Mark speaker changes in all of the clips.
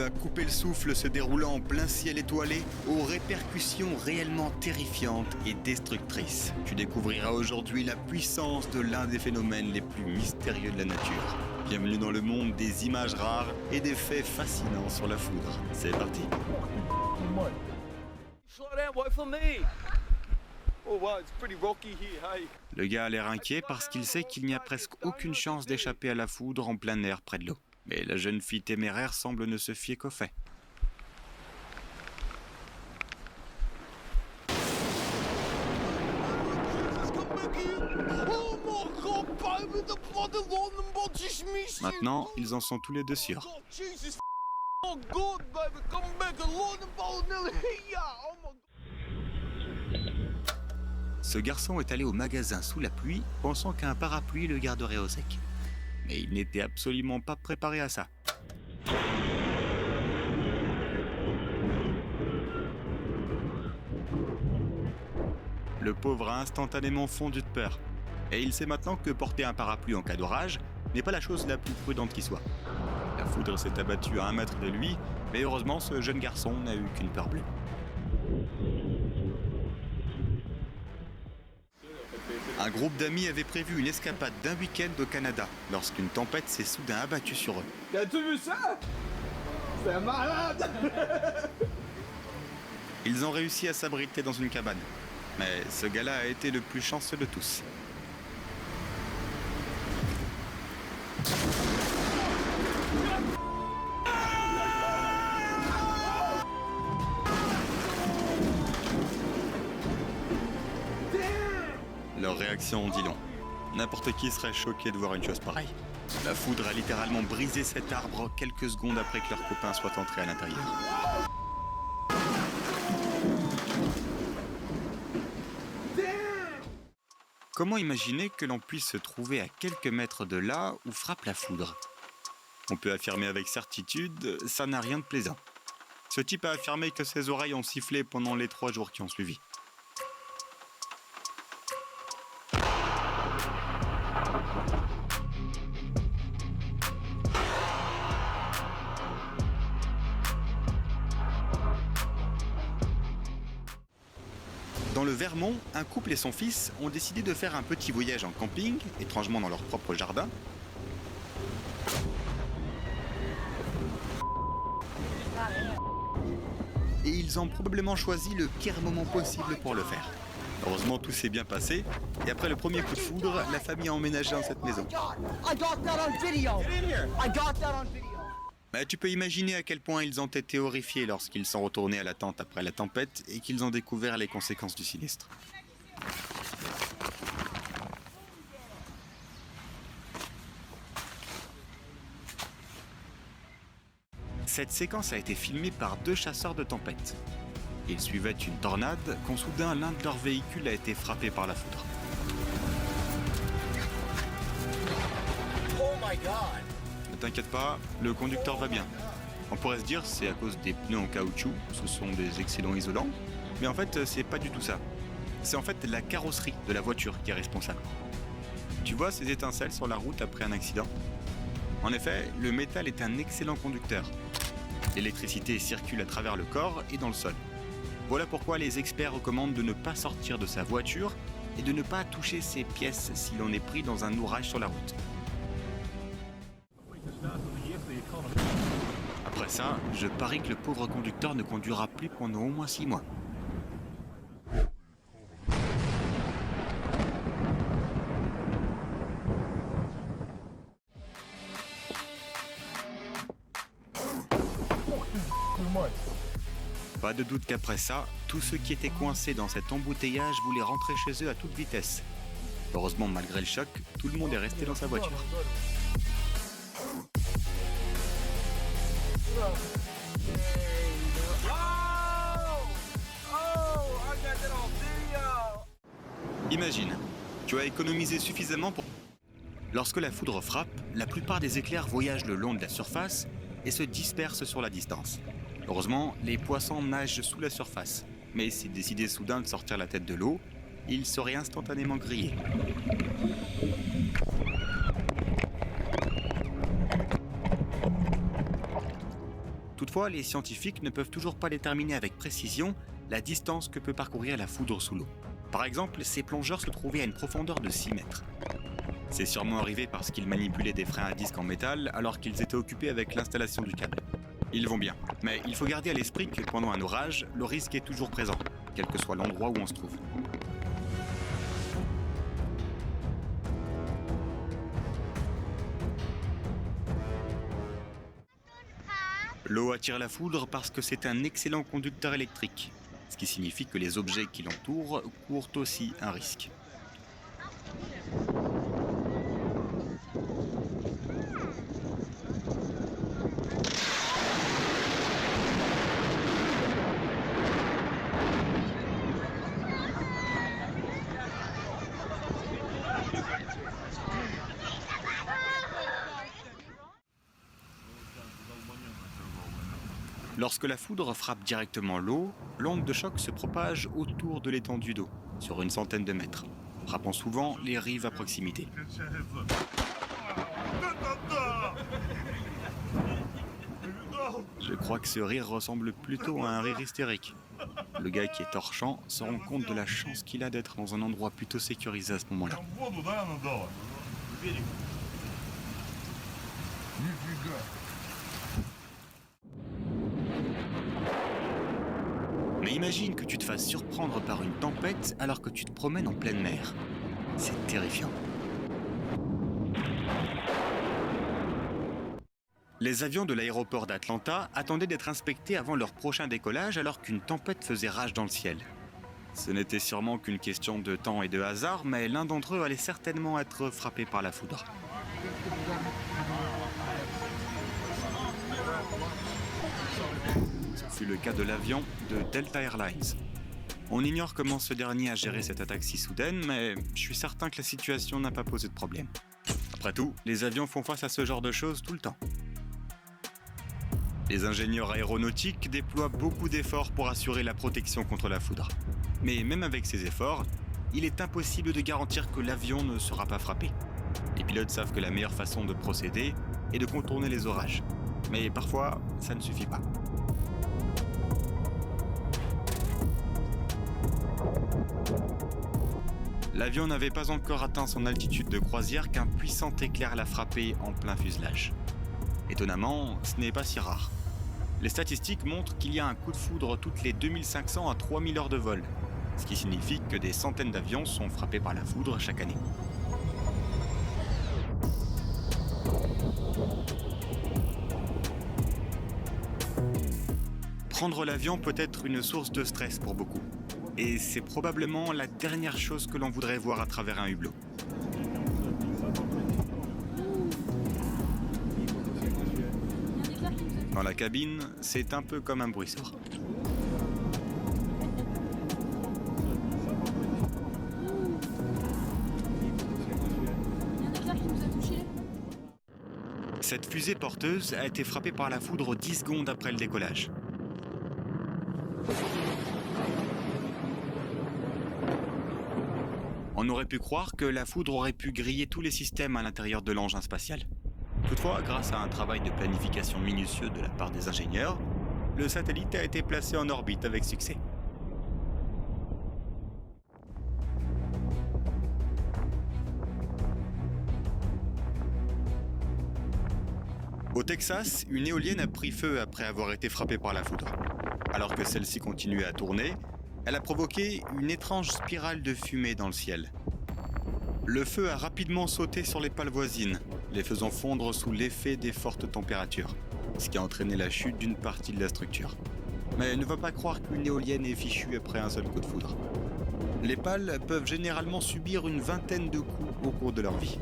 Speaker 1: à couper le souffle se déroulant en plein ciel étoilé, aux répercussions réellement terrifiantes et destructrices. Tu découvriras aujourd'hui la puissance de l'un des phénomènes les plus mystérieux de la nature. Bienvenue dans le monde des images rares et des faits fascinants sur la foudre. C'est parti. Le gars a l'air inquiet parce qu'il sait qu'il n'y a presque aucune chance d'échapper à la foudre en plein air près de l'eau. Mais la jeune fille téméraire semble ne se fier qu'aux faits. Maintenant, ils en sont tous les deux sûrs. Ce garçon est allé au magasin sous la pluie, pensant qu'un parapluie le garderait au sec. Mais il n'était absolument pas préparé à ça. Le pauvre a instantanément fondu de peur. Et il sait maintenant que porter un parapluie en cas d'orage n'est pas la chose la plus prudente qui soit. La foudre s'est abattue à 1 mètre de lui, mais heureusement ce jeune garçon n'a eu qu'une peur bleue. Un groupe d'amis avait prévu une escapade d'un week-end au Canada, lorsqu'une tempête s'est soudain abattue sur eux.
Speaker 2: T'as-tu vu ça? C'est malade!
Speaker 1: Ils ont réussi à s'abriter dans une cabane. Mais ce gars-là a été le plus chanceux de tous. Leur réaction en dit long. N'importe qui serait choqué de voir une chose pareille. La foudre a littéralement brisé cet arbre quelques secondes après que leur copain soit entré à l'intérieur. Comment imaginer que l'on puisse se trouver à quelques mètres de là où frappe la foudre? On peut affirmer avec certitude, ça n'a rien de plaisant. Ce type a affirmé que ses oreilles ont sifflé pendant les 3 jours qui ont suivi. Dans le Vermont, un couple et son fils ont décidé de faire un petit voyage en camping, étrangement dans leur propre jardin. Et ils ont probablement choisi le pire moment possible pour le faire. Heureusement, tout s'est bien passé, et après le premier coup de foudre, la famille a emménagé dans cette maison. Mais tu peux imaginer à quel point ils ont été horrifiés lorsqu'ils sont retournés à la tente après la tempête et qu'ils ont découvert les conséquences du sinistre. Cette séquence a été filmée par 2 chasseurs de tempête. Ils suivaient une tornade quand soudain l'un de leurs véhicules a été frappé par la foudre.
Speaker 2: Oh my god!
Speaker 1: Ne t'inquiète pas, le conducteur va bien. On pourrait se dire c'est à cause des pneus en caoutchouc, ce sont des excellents isolants, mais en fait c'est pas du tout ça. C'est en fait la carrosserie de la voiture qui est responsable. Tu vois ces étincelles sur la route après un accident? En effet, le métal est un excellent conducteur. L'électricité circule à travers le corps et dans le sol. Voilà pourquoi les experts recommandent de ne pas sortir de sa voiture et de ne pas toucher ses pièces si l'on est pris dans un orage sur la route. Après ça, je parie que le pauvre conducteur ne conduira plus pendant au moins 6 mois. Pas de doute qu'après ça, tous ceux qui étaient coincés dans cet embouteillage voulaient rentrer chez eux à toute vitesse. Heureusement, malgré le choc, tout le monde est resté dans sa voiture. Imagine, tu as économisé suffisamment pour... Lorsque la foudre frappe, la plupart des éclairs voyagent le long de la surface et se dispersent sur la distance. Heureusement, les poissons nagent sous la surface, mais s'ils décidaient soudain de sortir la tête de l'eau, ils seraient instantanément grillés. Toutefois, les scientifiques ne peuvent toujours pas déterminer avec précision la distance que peut parcourir la foudre sous l'eau. Par exemple, ces plongeurs se trouvaient à une profondeur de 6 mètres. C'est sûrement arrivé parce qu'ils manipulaient des freins à disque en métal alors qu'ils étaient occupés avec l'installation du câble. Ils vont bien, mais il faut garder à l'esprit que pendant un orage, le risque est toujours présent, quel que soit l'endroit où on se trouve. L'eau attire la foudre parce que c'est un excellent conducteur électrique, ce qui signifie que les objets qui l'entourent courent aussi un risque. Lorsque la foudre frappe directement l'eau, l'onde de choc se propage autour de l'étendue d'eau, sur une centaine de mètres, frappant souvent les rives à proximité. Je crois que ce rire ressemble plutôt à un rire hystérique. Le gars qui est hors champ se rend compte de la chance qu'il a d'être dans un endroit plutôt sécurisé à ce moment-là. Mais imagine que tu te fasses surprendre par une tempête alors que tu te promènes en pleine mer. C'est terrifiant. Les avions de l'aéroport d'Atlanta attendaient d'être inspectés avant leur prochain décollage alors qu'une tempête faisait rage dans le ciel. Ce n'était sûrement qu'une question de temps et de hasard, mais l'un d'entre eux allait certainement être frappé par la foudre. Ce fut le cas de l'avion de Delta Airlines. On ignore comment ce dernier a géré cette attaque si soudaine, mais je suis certain que la situation n'a pas posé de problème. Après tout, les avions font face à ce genre de choses tout le temps. Les ingénieurs aéronautiques déploient beaucoup d'efforts pour assurer la protection contre la foudre. Mais même avec ces efforts, il est impossible de garantir que l'avion ne sera pas frappé. Les pilotes savent que la meilleure façon de procéder est de contourner les orages. Mais parfois, ça ne suffit pas. L'avion n'avait pas encore atteint son altitude de croisière qu'un puissant éclair l'a frappé en plein fuselage. Étonnamment, ce n'est pas si rare. Les statistiques montrent qu'il y a un coup de foudre toutes les 2500 à 3000 heures de vol, ce qui signifie que des centaines d'avions sont frappés par la foudre chaque année. Prendre l'avion peut être une source de stress pour beaucoup, et c'est probablement la dernière chose que l'on voudrait voir à travers un hublot. Dans la cabine, c'est un peu comme un bruit sourd. Cette fusée porteuse a été frappée par la foudre 10 secondes après le décollage. On aurait pu croire que la foudre aurait pu griller tous les systèmes à l'intérieur de l'engin spatial. Toutefois, grâce à un travail de planification minutieux de la part des ingénieurs, le satellite a été placé en orbite avec succès. Au Texas, une éolienne a pris feu après avoir été frappée par la foudre. Alors que celle-ci continuait à tourner, elle a provoqué une étrange spirale de fumée dans le ciel. Le feu a rapidement sauté sur les pales voisines, les faisant fondre sous l'effet des fortes températures, ce qui a entraîné la chute d'une partie de la structure. Mais ne va pas croire qu'une éolienne est fichue après un seul coup de foudre. Les pales peuvent généralement subir une vingtaine de coups au cours de leur vie.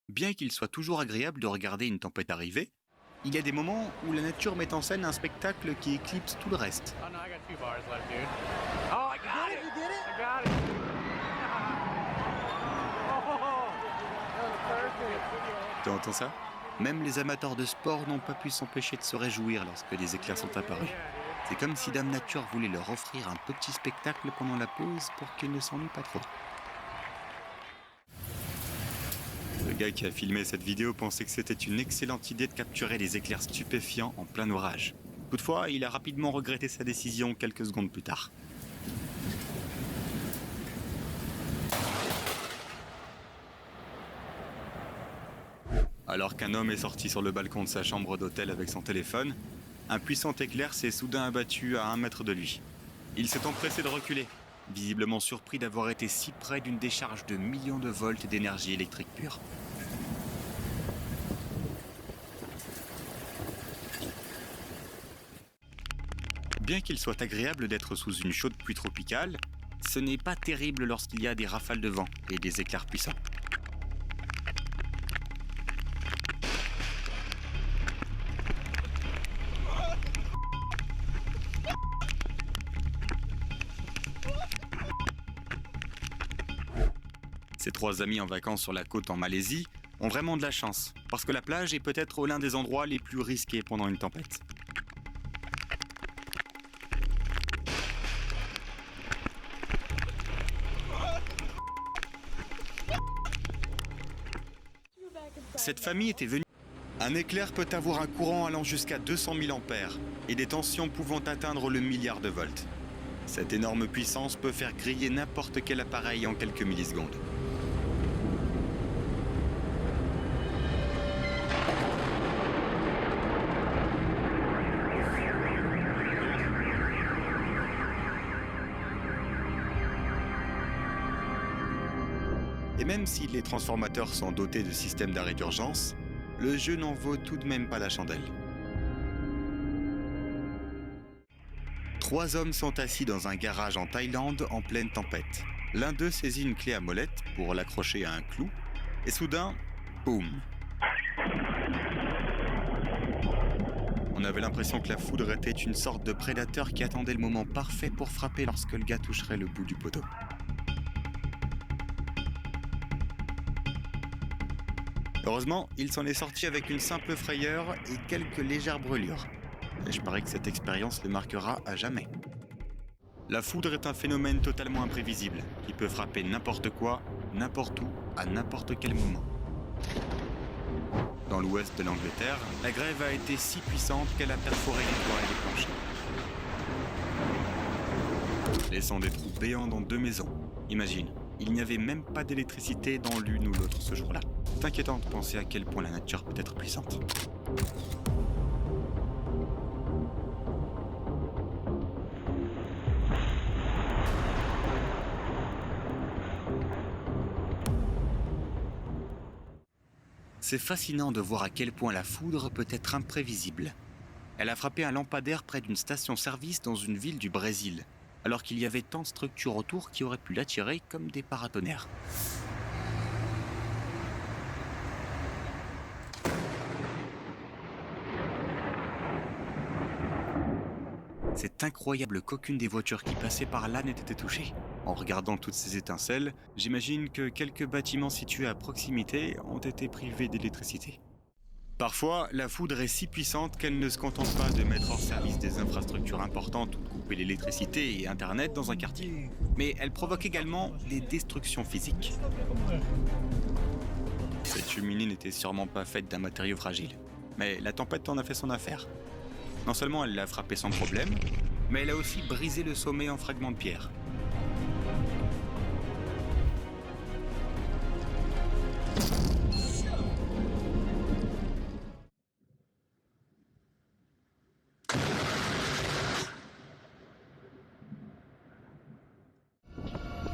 Speaker 1: Bien qu'il soit toujours agréable de regarder une tempête arriver, il y a des moments où la nature met en scène un spectacle qui éclipse tout le reste. Tu entends ça? Même les amateurs de sport n'ont pas pu s'empêcher de se réjouir lorsque les éclairs sont apparus. C'est comme si Dame Nature voulait leur offrir un petit spectacle pendant la pause pour qu'ils ne s'ennuient pas trop. Le Le gars qui a filmé cette vidéo pensait que c'était une excellente idée de capturer des éclairs stupéfiants en plein orage. Toutefois, il a rapidement regretté sa décision quelques secondes plus tard. Alors qu'un homme est sorti sur le balcon de sa chambre d'hôtel avec son téléphone, un puissant éclair s'est soudain abattu à 1 mètre de lui. Il s'est empressé de reculer, visiblement surpris d'avoir été si près d'une décharge de millions de volts d'énergie électrique pure. Bien qu'il soit agréable d'être sous une chaude pluie tropicale, ce n'est pas terrible lorsqu'il y a des rafales de vent et des éclairs puissants. Ces 3 amis en vacances sur la côte en Malaisie ont vraiment de la chance, parce que la plage est peut-être l'un des endroits les plus risqués pendant une tempête. Cette famille était venue. Un éclair peut avoir un courant allant jusqu'à 200 000 ampères et des tensions pouvant atteindre le milliard de volts. Cette énorme puissance peut faire griller n'importe quel appareil en quelques millisecondes. Et même si les transformateurs sont dotés de systèmes d'arrêt d'urgence, le jeu n'en vaut tout de même pas la chandelle. 3 hommes sont assis dans un garage en Thaïlande en pleine tempête. L'un d'eux saisit une clé à molette pour l'accrocher à un clou, et soudain, boum! On avait l'impression que la foudre était une sorte de prédateur qui attendait le moment parfait pour frapper lorsque le gars toucherait le bout du poteau. Heureusement, il s'en est sorti avec une simple frayeur et quelques légères brûlures. Et je parie que cette expérience le marquera à jamais. La foudre est un phénomène totalement imprévisible, qui peut frapper n'importe quoi, n'importe où, à n'importe quel moment. Dans l'ouest de l'Angleterre, la grève a été si puissante qu'elle a perforé les toits et les planchers, laissant des trous béants dans 2 maisons. Imagine, il n'y avait même pas d'électricité dans l'une ou l'autre ce jour-là. C'est inquiétant de penser à quel point la nature peut être puissante. C'est fascinant de voir à quel point la foudre peut être imprévisible. Elle a frappé un lampadaire près d'une station-service dans une ville du Brésil, alors qu'il y avait tant de structures autour qui auraient pu l'attirer comme des paratonnerres. C'est incroyable qu'aucune des voitures qui passaient par là n'ait été touchée. En regardant toutes ces étincelles, j'imagine que quelques bâtiments situés à proximité ont été privés d'électricité. Parfois, la foudre est si puissante qu'elle ne se contente pas de mettre hors service des infrastructures importantes ou de couper l'électricité et Internet dans un quartier. Mais elle provoque également des destructions physiques. Cette cheminée n'était sûrement pas faite d'un matériau fragile. Mais la tempête en a fait son affaire. Non seulement elle l'a frappé sans problème, mais elle a aussi brisé le sommet en fragments de pierre.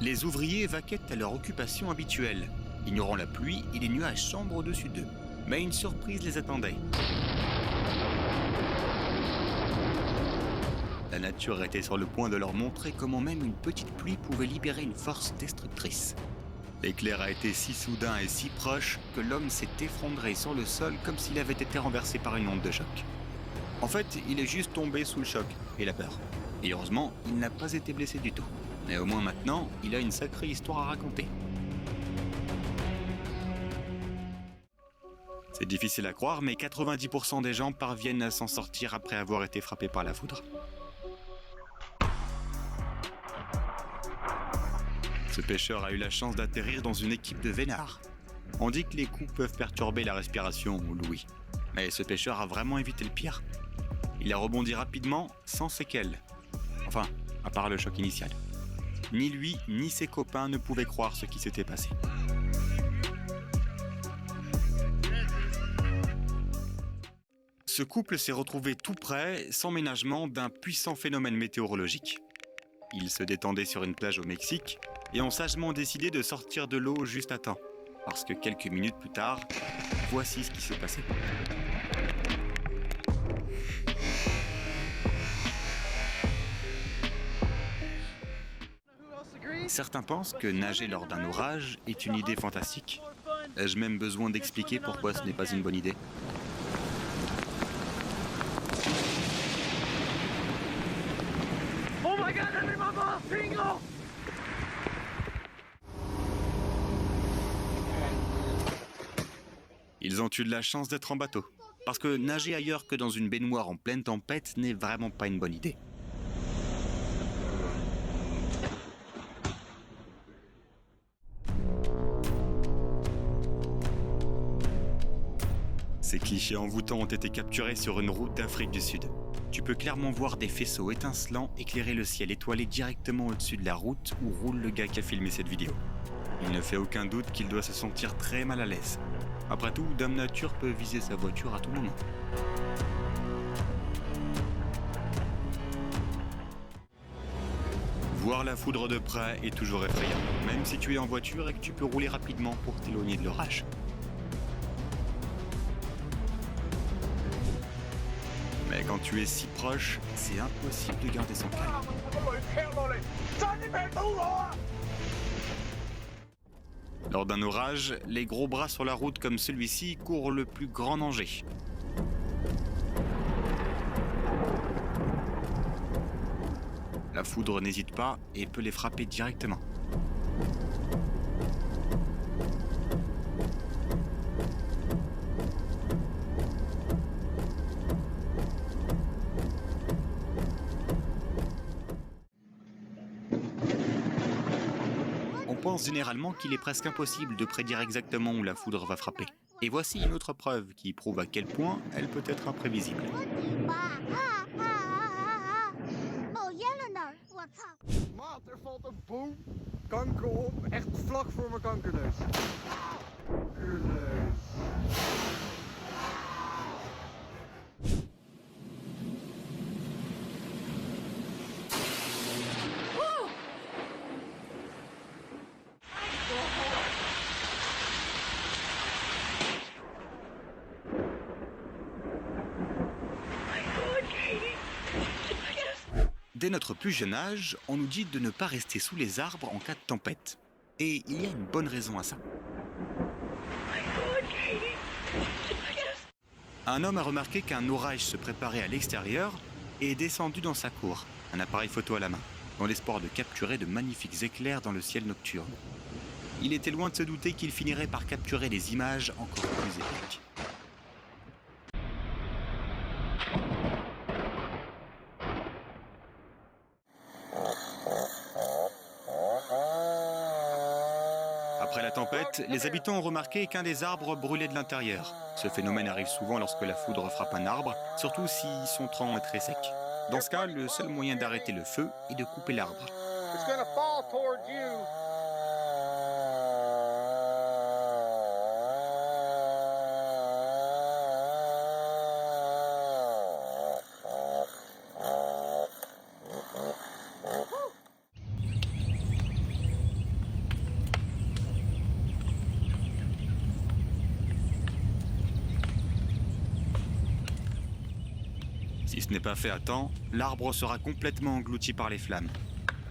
Speaker 1: Les ouvriers vaquaient à leur occupation habituelle, ignorant la pluie et les nuages sombres au-dessus d'eux. Mais une surprise les attendait. La nature était sur le point de leur montrer comment même une petite pluie pouvait libérer une force destructrice. L'éclair a été si soudain et si proche que l'homme s'est effondré sur le sol comme s'il avait été renversé par une onde de choc. En fait, il est juste tombé sous le choc et la peur. Et heureusement, il n'a pas été blessé du tout. Mais au moins maintenant, il a une sacrée histoire à raconter. C'est difficile à croire, mais 90% des gens parviennent à s'en sortir après avoir été frappés par la foudre. Ce pêcheur a eu la chance d'atterrir dans une équipe de vénards. On dit que les coups peuvent perturber la respiration ou l'ouïe. Mais ce pêcheur a vraiment évité le pire. Il a rebondi rapidement, sans séquelles. Enfin, à part le choc initial. Ni lui, ni ses copains ne pouvaient croire ce qui s'était passé. Ce couple s'est retrouvé tout près, sans ménagement, d'un puissant phénomène météorologique. Ils se détendaient sur une plage au Mexique et ont sagement décidé de sortir de l'eau juste à temps. Parce que quelques minutes plus tard, voici ce qui s'est passé. Certains pensent que nager lors d'un orage est une idée fantastique. Ai-je même besoin d'expliquer pourquoi ce n'est pas une bonne idée ?
Speaker 3: Oh my god, I'm in my ball, Pingo!
Speaker 1: Ils ont eu de la chance d'être en bateau. Parce que nager ailleurs que dans une baignoire en pleine tempête n'est vraiment pas une bonne idée. Ces clichés envoûtants ont été capturés sur une route d'Afrique du Sud. Tu peux clairement voir des faisceaux étincelants éclairer le ciel étoilé directement au-dessus de la route où roule le gars qui a filmé cette vidéo. Il ne fait aucun doute qu'il doit se sentir très mal à l'aise. Après tout, Dame Nature peut viser sa voiture à tout moment. Voir la foudre de près est toujours effrayant, même si tu es en voiture et que tu peux rouler rapidement pour t'éloigner de l'orage. Mais quand tu es si proche, c'est impossible de garder son calme. Lors d'un orage, les gros bras sur la route comme celui-ci courent le plus grand danger. La foudre n'hésite pas et peut les frapper directement. On pense généralement qu'il est presque impossible de prédire exactement où la foudre va frapper. Et voici une autre preuve qui prouve à quel point elle peut être imprévisible.
Speaker 2: Maat, er valt een boom kanker op, echt vlak voor mijn kankerneus. Kankerneus.
Speaker 1: Dès notre plus jeune âge, on nous dit de ne pas rester sous les arbres en cas de tempête. Et il y a une bonne raison à ça. Un homme a remarqué qu'un orage se préparait à l'extérieur et est descendu dans sa cour, un appareil photo à la main, dans l'espoir de capturer de magnifiques éclairs dans le ciel nocturne. Il était loin de se douter qu'il finirait par capturer des images encore plus épiques. Après la tempête, les habitants ont remarqué qu'un des arbres brûlait de l'intérieur. Ce phénomène arrive souvent lorsque la foudre frappe un arbre, surtout si son tronc est très sec. Dans ce cas, le seul moyen d'arrêter le feu est de couper l'arbre.
Speaker 2: It's gonna fall toward you.
Speaker 1: Si ce n'est pas fait à temps, l'arbre sera complètement englouti par les flammes.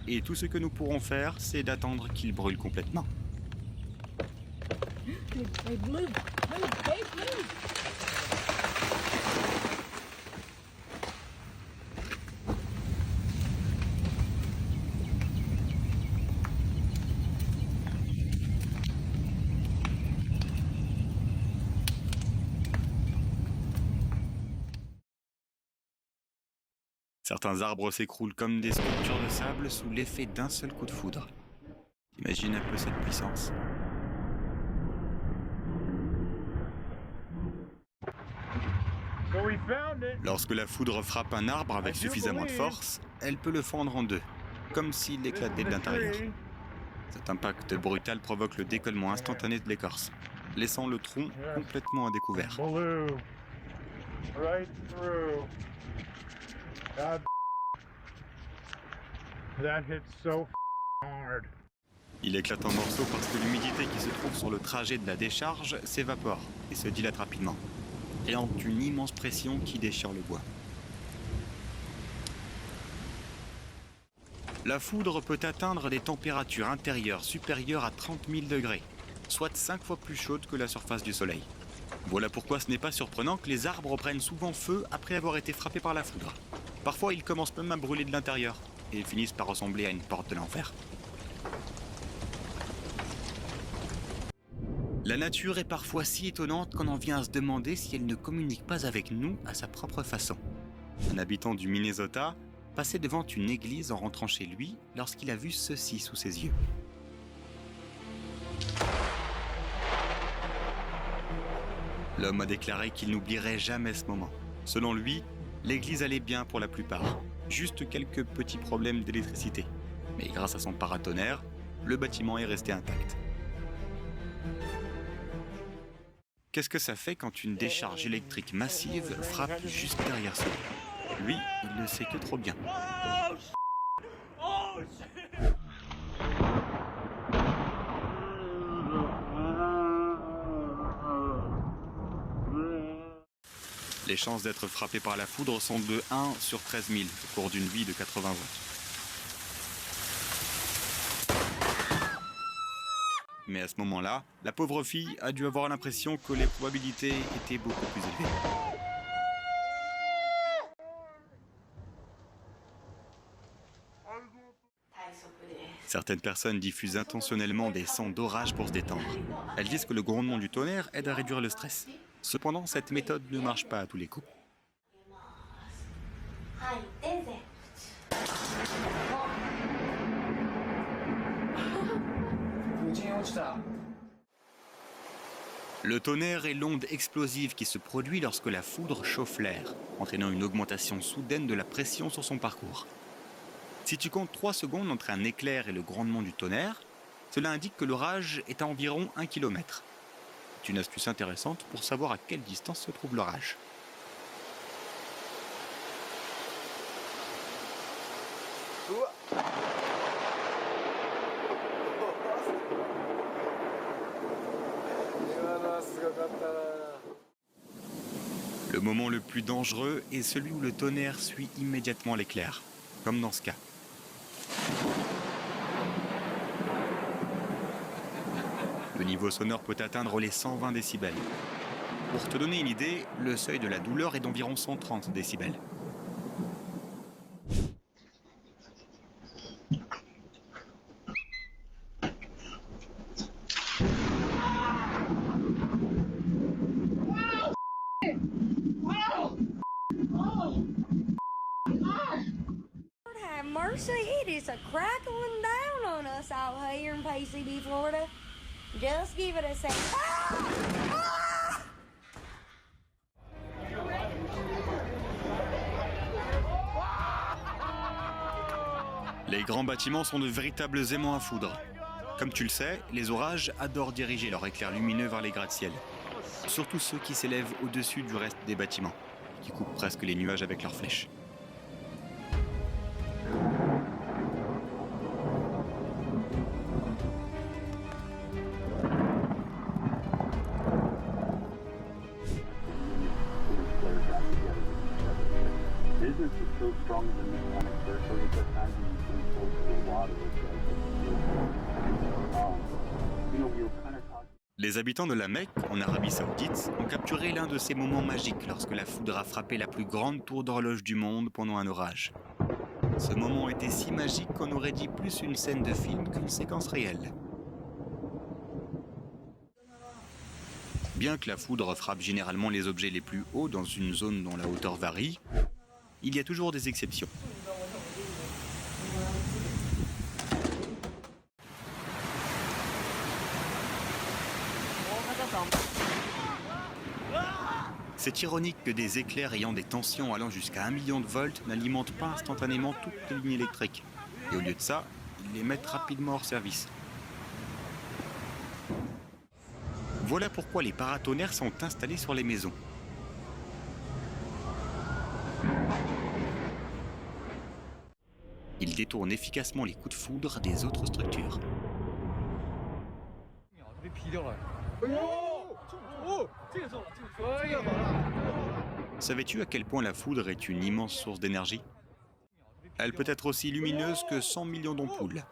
Speaker 1: Et tout ce que nous pourrons faire, c'est d'attendre qu'il brûle complètement. Certains arbres s'écroulent comme des sculptures de sable sous l'effet d'un seul coup de foudre. Imagine un peu cette puissance. Lorsque la foudre frappe un arbre avec suffisamment de force, elle peut le fendre en deux, comme s'il éclatait de l'intérieur. Cet impact brutal provoque le décollement instantané de l'écorce, laissant le tronc complètement à découvert. Il éclate en morceaux parce que l'humidité qui se trouve sur le trajet de la décharge s'évapore et se dilate rapidement, créant une immense pression qui déchire le bois. La foudre peut atteindre des températures intérieures supérieures à 30 000 degrés, soit 5 fois plus chaudes que la surface du Soleil. Voilà pourquoi ce n'est pas surprenant que les arbres prennent souvent feu après avoir été frappés par la foudre. Parfois, ils commencent même à brûler de l'intérieur et finissent par ressembler à une porte de l'enfer. La nature est parfois si étonnante qu'on en vient à se demander si elle ne communique pas avec nous à sa propre façon. Un habitant du Minnesota passait devant une église en rentrant chez lui lorsqu'il a vu ceci sous ses yeux. L'homme a déclaré qu'il n'oublierait jamais ce moment. Selon lui, l'église allait bien pour la plupart, juste quelques petits problèmes d'électricité. Mais grâce à son paratonnerre, le bâtiment est resté intact. Qu'est-ce que ça fait quand une décharge électrique massive frappe juste derrière soi? Lui, il ne sait que trop bien. Les chances d'être frappé par la foudre sont de 1 sur 13 000 au cours d'une vie de 80 volts. Mais à ce moment-là, la pauvre fille a dû avoir l'impression que les probabilités étaient beaucoup plus élevées. Certaines personnes diffusent intentionnellement des sons d'orage pour se détendre. Elles disent que le grondement du tonnerre aide à réduire le stress. Cependant, cette méthode ne marche pas à tous les coups. Le tonnerre est l'onde explosive qui se produit lorsque la foudre chauffe l'air, entraînant une augmentation soudaine de la pression sur son parcours. Si tu comptes 3 secondes entre un éclair et le grondement du tonnerre, cela indique que l'orage est à environ 1 km. C'est une astuce intéressante pour savoir à quelle distance se trouve l'orage. Le moment le plus dangereux est celui où le tonnerre suit immédiatement l'éclair, comme dans ce cas. Le niveau sonore peut atteindre les 120 décibels. Pour te donner une idée, le seuil de la douleur est d'environ 130 décibels.
Speaker 4: Mercy, it is a crackling down on us out here in PCB, Florida. Just give it a second. Ah!
Speaker 1: Les grands bâtiments sont de véritables aimants à foudre. Comme tu le sais, les orages adorent diriger leur éclair lumineux vers les gratte-ciel. Surtout ceux qui s'élèvent au-dessus du reste des bâtiments, qui coupent presque les nuages avec leurs flèches. Les habitants de la Mecque, en Arabie Saoudite, ont capturé l'un de ces moments magiques lorsque la foudre a frappé la plus grande tour d'horloge du monde pendant un orage. Ce moment était si magique qu'on aurait dit plus une scène de film qu'une séquence réelle. Bien que la foudre frappe généralement les objets les plus hauts dans une zone dont la hauteur varie, il y a toujours des exceptions. C'est ironique que des éclairs ayant des tensions allant jusqu'à 1 million de volts n'alimentent pas instantanément toutes les lignes électriques. Et au lieu de ça, ils les mettent rapidement hors service. Voilà pourquoi les paratonnerres sont installés sur les maisons. Ils détournent efficacement les coups de foudre des autres structures. Savais-tu à quel point la foudre est une immense source d'énergie ? Elle peut être aussi lumineuse que 100 millions d'ampoules.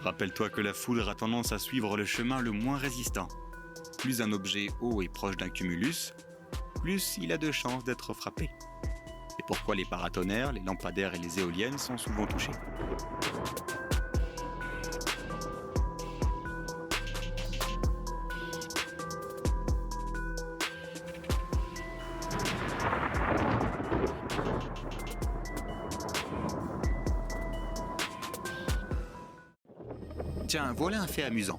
Speaker 1: Rappelle-toi que la foudre a tendance à suivre le chemin le moins résistant. Plus un objet haut est proche d'un cumulus, plus il a de chances d'être frappé. C'est pourquoi les paratonnerres, les lampadaires et les éoliennes sont souvent touchés. Tiens, voilà un fait amusant.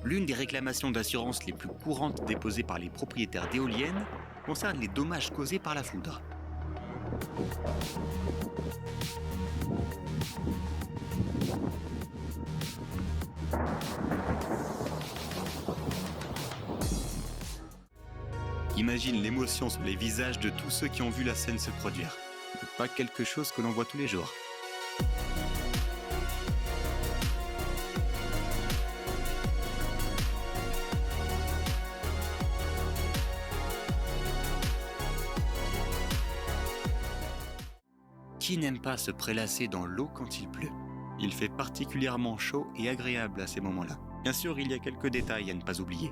Speaker 1: L'une des réclamations d'assurance les plus courantes déposées par les propriétaires d'éoliennes concerne les dommages causés par la foudre. Imagine l'émotion sur les visages de tous ceux qui ont vu la scène se produire. C'est pas quelque chose que l'on voit tous les jours. Qui n'aime pas se prélasser dans l'eau quand il pleut ? Il fait particulièrement chaud et agréable à ces moments-là. Bien sûr, il y a quelques détails à ne pas oublier.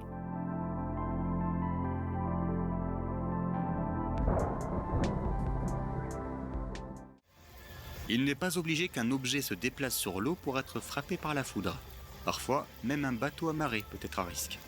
Speaker 1: Il n'est pas obligé qu'un objet se déplace sur l'eau pour être frappé par la foudre. Parfois, même un bateau amarré peut être à risque.